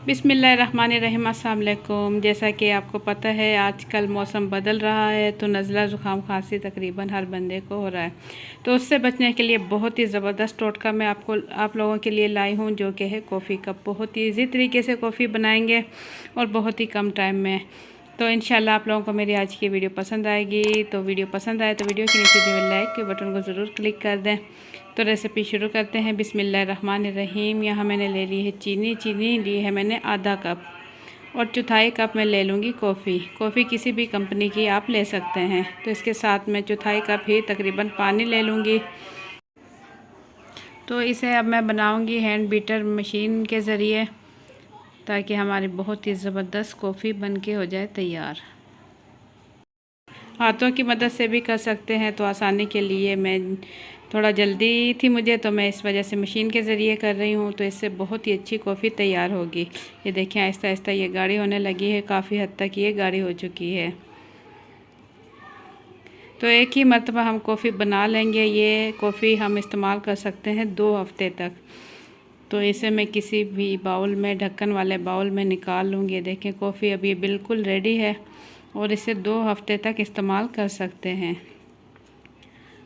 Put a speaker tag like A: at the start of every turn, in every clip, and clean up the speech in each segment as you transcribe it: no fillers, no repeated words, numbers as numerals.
A: बिस्मिल्लाहिर्रहमानिर्रहीम। अस्सलाम वालेकुम। जैसा कि आपको पता है आजकल मौसम बदल रहा है तो नज़ला ज़ुकाम खांसी तकरीबन हर बंदे को हो रहा है। तो उससे बचने के लिए बहुत ही ज़बरदस्त टोटका मैं आप लोगों के लिए लाई हूँ, जो कि है कॉफ़ी कप। बहुत ही ईज़ी तरीके से कॉफ़ी बनाएंगे और बहुत ही कम टाइम में। तो इंशाल्लाह आप लोगों को मेरी आज की वीडियो पसंद आएगी। तो वीडियो पसंद आए तो वीडियो के नीचे दिए हुए लाइक के बटन को ज़रूर क्लिक कर दें। तो रेसिपी शुरू करते हैं। बिस्मिल्लाहिर्रहमानिर्रहीम। यहाँ मैंने ले ली है चीनी ली है मैंने आधा कप, और चौथाई कप मैं ले लूँगी कॉफ़ी किसी भी कंपनी की आप ले सकते हैं। तो इसके साथ मैं चौथाई कप ही तकरीबन पानी ले लूँगी। तो इसे अब मैं बनाऊँगी हैंड बीटर मशीन के ज़रिए, ताकि हमारी बहुत ही ज़बरदस्त कॉफ़ी बन के हो जाए तैयार। हाथों की मदद से भी कर सकते हैं। तो आसानी के लिए मैं थोड़ा जल्दी थी मुझे, तो मैं इस वजह से मशीन के ज़रिए कर रही हूँ। तो इससे बहुत ही अच्छी कॉफ़ी तैयार होगी। ये देखें आहिस्ता आहिस्ता ये गाढ़ी होने लगी है, काफ़ी हद तक ये गाढ़ी हो चुकी है। तो एक ही मरतबा हम कॉफ़ी बना लेंगे। ये कॉफ़ी हम इस्तेमाल कर सकते हैं 2 हफ़्ते तक। तो इसे मैं किसी भी बाउल में, ढक्कन वाले बाउल में निकाल लूँगी। देखें कॉफ़ी अब ये बिल्कुल रेडी है और इसे 2 हफ़्ते तक इस्तेमाल कर सकते हैं।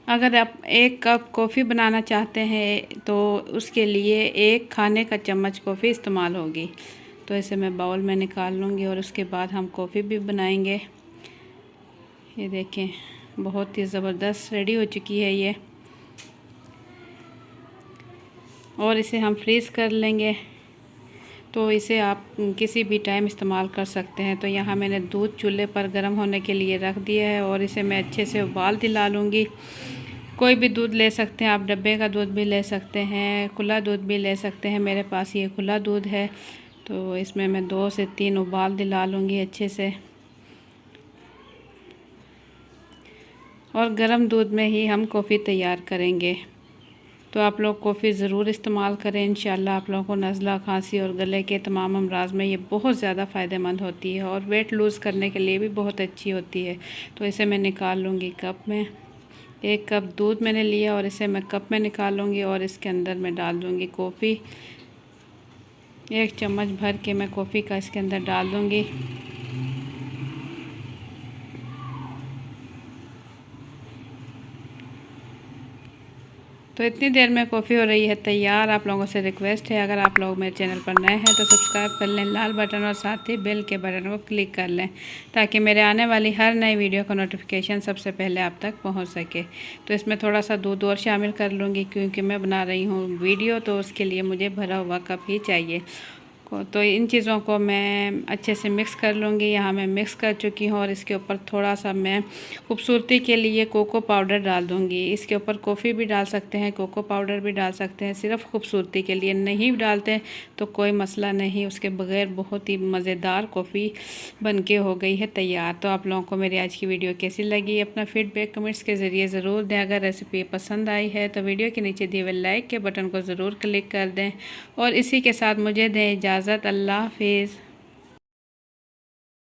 A: अगर आप 1 कप कॉफ़ी बनाना चाहते हैं तो उसके लिए 1 खाने का चम्मच कॉफ़ी इस्तेमाल होगी। तो इसे मैं बाउल में निकाल लूँगी और उसके बाद हम कॉफ़ी भी बनाएंगे। ये देखें बहुत ही ज़बरदस्त रेडी हो चुकी है ये, और इसे हम फ्रीज़ कर लेंगे। तो इसे आप किसी भी टाइम इस्तेमाल कर सकते हैं। तो यहाँ मैंने दूध चूल्हे पर गर्म होने के लिए रख दिया है और इसे मैं अच्छे से उबाल दिला लूँगी। कोई भी दूध ले सकते हैं आप, डब्बे का दूध भी ले सकते हैं, खुला दूध भी ले सकते हैं। मेरे पास ये खुला दूध है, तो इसमें मैं 2 से 3 उबाल दिला लूँगी अच्छे से। और गर्म दूध में ही हम कॉफ़ी तैयार करेंगे। तो आप लोग कॉफ़ी ज़रूर इस्तेमाल करें। इंशाल्लाह आप लोगों को नज़ला, खांसी और गले के तमाम अमराज में ये बहुत ज़्यादा फ़ायदेमंद होती है और वेट लूज़ करने के लिए भी बहुत अच्छी होती है। तो इसे मैं निकाल लूँगी कप में। 1 कप दूध मैंने लिया और इसे मैं कप में निकाल लूँगी और इसके अंदर मैं डाल दूँगी कॉफ़ी। 1 चम्मच भर के मैं कॉफ़ी का इसके अंदर डाल दूँगी। तो इतनी देर में कॉफ़ी हो रही है तैयार। आप लोगों से रिक्वेस्ट है, अगर आप लोग मेरे चैनल पर नए हैं तो सब्सक्राइब कर लें, लाल बटन और साथ ही बेल के बटन को क्लिक कर लें, ताकि मेरे आने वाली हर नई वीडियो का नोटिफिकेशन सबसे पहले आप तक पहुंच सके। तो इसमें थोड़ा सा दूध और शामिल कर लूँगी, क्योंकि मैं बना रही हूँ वीडियो, तो उसके लिए मुझे भरा हुआ कप ही चाहिए। तो इन चीज़ों को मैं अच्छे से मिक्स कर लूँगी। यहाँ मैं मिक्स कर चुकी हूँ और इसके ऊपर थोड़ा सा मैं खूबसूरती के लिए कोको पाउडर डाल दूँगी। इसके ऊपर कॉफ़ी भी डाल सकते हैं, कोको पाउडर भी डाल सकते हैं, सिर्फ खूबसूरती के लिए। नहीं डालते तो कोई मसला नहीं, उसके बगैर बहुत ही मज़ेदार कॉफ़ी बन के हो गई है तैयार। तो आप लोगों को मेरी आज की वीडियो कैसी लगी, अपना फीडबैक कमेंट्स के ज़रिए ज़रूर दें। अगर रेसिपी पसंद आई है तो वीडियो के नीचे दिए हुए लाइक के बटन को ज़रूर क्लिक कर दें, और इसी के साथ मुझे दें इजाज़त। अल्लाह हाफिज़।